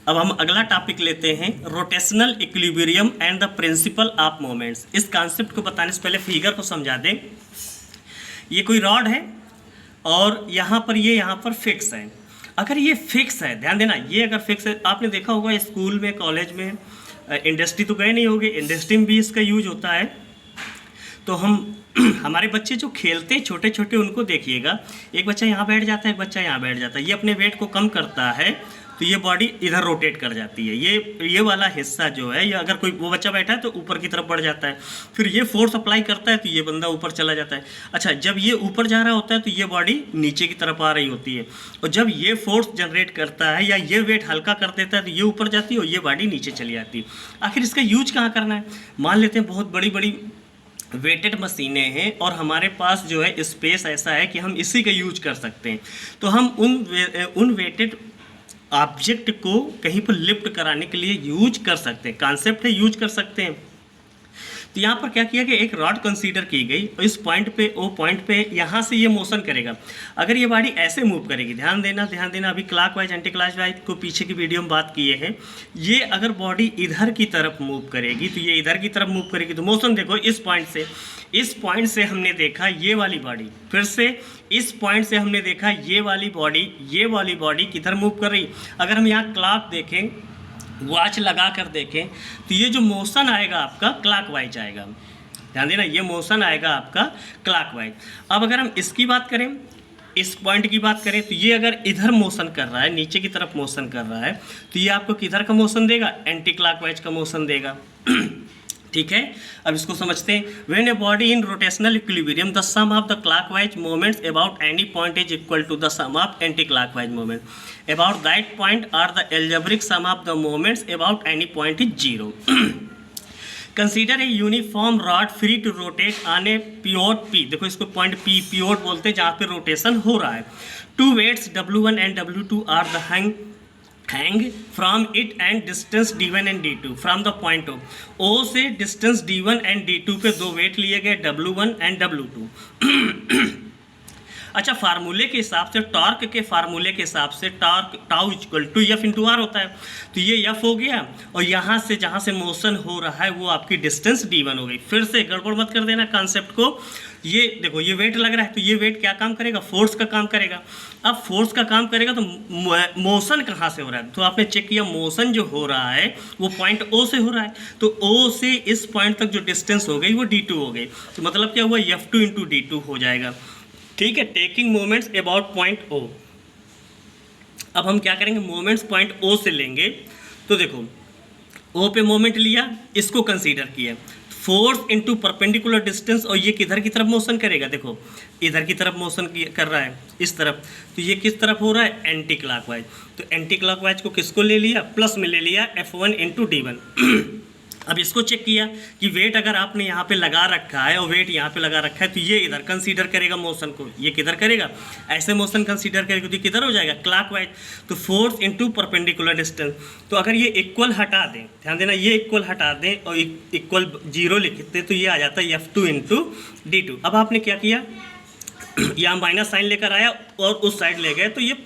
अब हम अगला टॉपिक लेते हैं, rotational equilibrium and the principle of moments. इस कॉन्सेप्ट को बताने से पहले फिगर को समझा दें। ये कोई रॉड है और यहाँ पर फिक्स है। अगर ये फिक्स है, ध्यान देना, ये अगर फिक्स है, आपने देखा होगा स्कूल में, कॉलेज में, इंडस्ट्री तो गए नहीं होगे, इंडस्ट्री में भी इसका यूज होता है। तो हम हमारे बच्चे जो खेलते हैं छोटे छोटे, उनको देखिएगा, एक बच्चा यहाँ बैठ जाता है, एक बच्चा यहाँ बैठ जाता है। ये अपने वेट को कम करता है तो ये बॉडी इधर रोटेट कर जाती है। ये वाला हिस्सा जो है, या अगर कोई वो बच्चा बैठा है तो ऊपर की तरफ बढ़ जाता है, फिर ये फोर्स अप्लाई करता है तो ये बंदा ऊपर चला जाता है। अच्छा, जब ये ऊपर जा रहा होता है तो ये बॉडी नीचे की तरफ आ रही होती है, और जब ये फोर्स जनरेट करता है या ये वेट हल्का कर देता है तो ये ऊपर जाती है और ये बॉडी नीचे चली जाती है। आखिर इसका यूज कहाँ करना है? मान लेते हैं बहुत बड़ी बड़ी वेटेड मशीनें हैं और हमारे पास जो है स्पेस ऐसा है कि हम इसी का यूज कर सकते हैं, तो हम उन वेटेड ऑब्जेक्ट को कहीं पर लिफ्ट कराने के लिए यूज कर सकते हैं। कॉन्सेप्ट है, यूज कर सकते हैं। तो यहाँ पर क्या किया कि एक रॉड कंसीडर की गई और इस पॉइंट पे, वो पॉइंट पे यहाँ से ये मोशन करेगा। अगर ये बॉडी ऐसे मूव करेगी, ध्यान देना, अभी क्लॉकवाइज एंटी क्लॉकवाइज को पीछे की वीडियो में बात किए हैं। ये अगर बॉडी इधर की तरफ मूव करेगी तो ये इधर की तरफ मूव करेगी, तो मोशन देखो इस पॉइंट से हमने देखा ये वाली बॉडी, फिर से इस पॉइंट से हमने देखा ये वाली बॉडी किधर मूव कर रही। अगर हम यहाँ क्लॉक देखें, वॉच लगा कर देखें, तो ये जो मोशन आएगा आपका क्लॉकवाइज आएगा। ध्यान देना, ये मोशन आएगा आपका क्लॉकवाइज। अब अगर हम इसकी बात करें, इस पॉइंट की बात करें, तो ये अगर इधर मोशन कर रहा है, नीचे की तरफ मोशन कर रहा है, तो ये आपको किधर का मोशन देगा? एंटी क्लॉकवाइज का मोशन देगा। ठीक है, अब इसको समझते हैं। When a body in rotational equilibrium the sum of the clockwise moments about any point is equal to the sum of anti clockwise moment about that point, or the algebraic sum of the moments about any point is 0। Consider a uniform rod free to rotate on a pivot P। देखो इसको point P pivot बोलते हैं, जहाँ पे rotation हो रहा है। Two weights W1 and W2 are the hang from it and distance D1 and D2 from the point O से distance D1 and D2 पे दो वेट लिए गए, W1 and W2। अच्छा, फार्मूले के हिसाब से, टॉर्क के फार्मूले के हिसाब से torque tau equal to F into R होता है। तो ये एफ हो गया, और यहाँ से जहाँ से मोशन हो रहा है वो आपकी डिस्टेंस D1 हो गई। फिर से गड़बड़ मत कर देना कॉन्सेप्ट को। ये देखो, ये वेट लग रहा है, तो ये वेट क्या काम करेगा? फोर्स का काम करेगा। अब फोर्स का काम करेगा तो मोशन कहाँ से हो रहा है? तो आपने चेक किया, मोशन जो हो रहा है वो पॉइंट O से हो रहा है, तो O से इस पॉइंट तक जो डिस्टेंस हो गई वो D2 हो गई। तो मतलब क्या हुआ? F2 इंटू D2 हो जाएगा। ठीक है, taking moments about point O। अब हम क्या करेंगे? मोमेंट्स पॉइंट O से लेंगे। तो देखो, O पे मोमेंट लिया, इसको कंसीडर किया, फोर्स इनटू परपेंडिकुलर डिस्टेंस, और ये किधर की तरफ मोशन करेगा? देखो इधर की तरफ मोशन कर रहा है, इस तरफ, तो ये किस तरफ हो रहा है? Anti clockwise. तो एंटी क्लॉकवाइज को किसको ले लिया? प्लस में ले लिया, F1 इंटू D1। अब इसको चेक किया कि वेट अगर आपने यहाँ पे लगा रखा है और वेट यहाँ पे लगा रखा है, तो ये इधर कंसीडर करेगा मोशन को, ये किधर करेगा? ऐसे मोशन कंसीडर करेगा, तो किधर हो जाएगा? क्लॉकवाइज। तो फोर्स इनटू परपेंडिकुलर डिस्टेंस। तो अगर ये इक्वल हटा दें, ध्यान देना, ये इक्वल हटा दें और इक्वल 0 लिखते, तो ये आ जाता है F2 इंटू D2। अब आपने क्या किया? यहाँ माइनस साइन लेकर आया और उस साइड ले गए, तो ये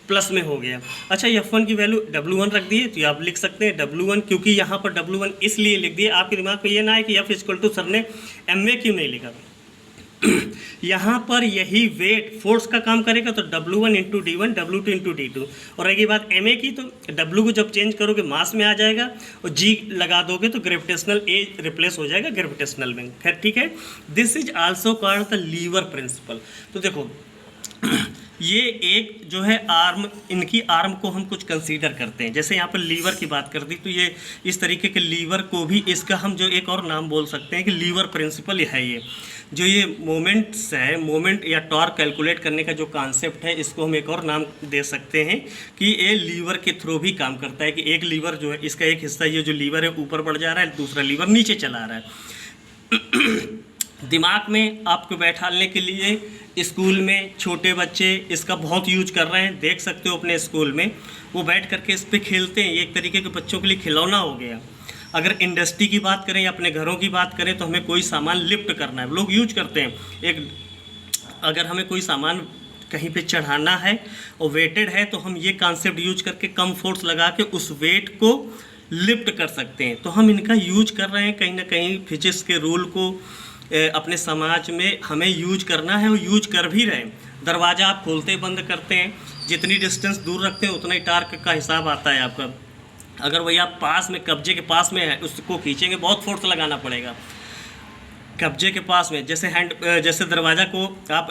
प्लस में हो गया। अच्छा, F1 की वैल्यू W1 रख दिए, तो आप लिख सकते हैं W1, क्योंकि यहाँ पर W1 इसलिए लिख दिए, आपके दिमाग में ये ना है कि F इक्वल टू सर ने MA क्यों नहीं लिखा। यहाँ पर यही वेट फोर्स का काम करेगा, तो W1 into D1, W2 into D2। और रही बात MA की, तो W को जब चेंज करोगे मास में आ जाएगा, और G लगा दोगे तो ग्रेविटेशनल A रिप्लेस हो जाएगा ग्रेविटेशनल में। खैर ठीक है, this is also called the lever principle. तो देखो, ये एक जो है आर्म, इनकी आर्म को हम कुछ कंसीडर करते हैं। जैसे यहाँ पर लीवर की बात कर दी, तो ये इस तरीके के लीवर को भी, इसका हम जो एक और नाम बोल सकते हैं कि लीवर प्रिंसिपल है। ये जो ये मोमेंट्स है, मोमेंट या टॉर्क कैलकुलेट करने का जो कॉन्सेप्ट है, इसको हम एक और नाम दे सकते हैं कि ये लीवर के थ्रू भी काम करता है। कि एक लीवर जो है, इसका एक हिस्सा ये जो लीवर है ऊपर बढ़ जा रहा है, दूसरा लीवर नीचे चला रहा है। दिमाग में आपको बैठाने के लिए स्कूल में छोटे बच्चे इसका बहुत यूज कर रहे हैं, देख सकते हो अपने स्कूल में, वो बैठ करके इस पर खेलते हैं। ये एक तरीके के बच्चों के लिए खिलौना हो गया। अगर इंडस्ट्री की बात करें या अपने घरों की बात करें, तो हमें कोई सामान लिफ्ट करना है, लोग यूज करते हैं। एक अगर हमें कोई सामान कहीं पे चढ़ाना है और वेटेड है तो हम ये कॉन्सेप्ट यूज करके कम फोर्स लगा के उस वेट को लिफ्ट कर सकते हैं। तो हम इनका यूज कर रहे हैं, कहीं ना कहीं फिजिक्स के रूल को अपने समाज में हमें यूज करना है और यूज कर भी रहे हैं। दरवाज़ा आप खोलते बंद करते हैं, जितनी डिस्टेंस दूर रखते हैं उतना ही टार्क का हिसाब आता है आपका। अगर वही आप पास में कब्जे के पास में है उसको खींचेंगे, बहुत फोर्स लगाना पड़ेगा कब्जे के पास में। जैसे दरवाज़ा को आप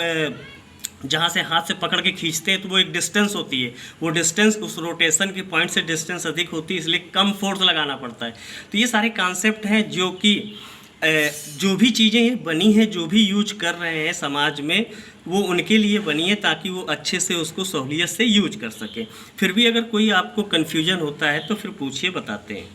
जहाँ से हाथ से पकड़ के खींचते हैं तो वो एक डिस्टेंस होती है, वो डिस्टेंस उस रोटेशन के पॉइंट से डिस्टेंस अधिक होती है, इसलिए कम फोर्स लगाना पड़ता है। तो ये सारे कॉन्सेप्ट हैं जो कि जो भी चीज़ें बनी हैं, जो भी यूज कर रहे हैं समाज में, वो उनके लिए बनी है ताकि वो अच्छे से उसको सहूलियत से यूज कर सकें। फिर भी अगर कोई आपको कन्फ्यूजन होता है तो फिर पूछिए, बताते हैं।